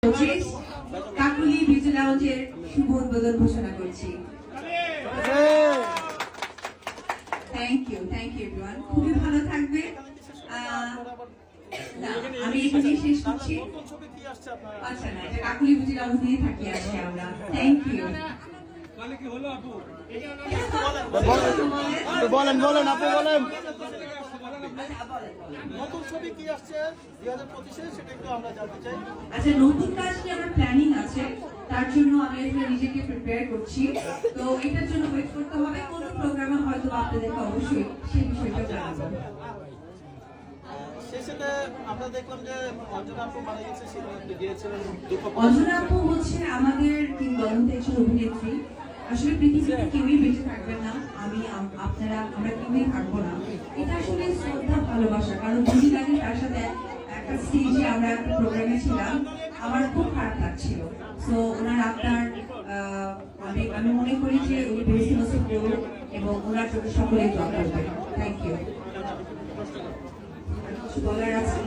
2025 Kakuli beauty লাউঞ্জের শুভ উদ্বোধন ঘোষণা করছি। থ্যাংক ইউ এভরিওয়ান, খুবই ভালো থাকবে। আমি এখানে শেষ করছি। আচ্ছা না, এটা কাকুলি বিউটি লাউঞ্জ দিয়ে থাকি আজকে আমরা। Thank you. বলেন আপনি বলেন। আচ্ছা, নতুন কাজ কি আমার প্ল্যানিং আছে, তার জন্য আমি আসলে নিজেকে প্রিপেয়ার করছি। তো এটার জন্য ওয়েট করতে হবে, কোন প্রোগ্রামে হয়তো আপনাদেরকে অবশ্যই সেই বিষয়টা জানাবো। অঞ্জনা আপু হচ্ছে আমাদের কিংবদন্তি একজন অভিনেত্রী। আসলে পৃথিবীতে কেউই বেঁচে থাকবেন না, আমরা কেউই থাকবো না। এটা আসলে শ্রদ্ধা, ভালোবাসা। কারণ দুদিন আগে তার সাথে একটা স্টেজে আমরা একটা প্রোগ্রামে ছিলাম, আমার খুব খারাপ লাগছিল। তো ওনার আপনার আমি মনে করি যে উনি বেশি নসিব করুন এবং ওনার জন্য সকলেই দোয়া করবেন। Thank you. বলার আছে?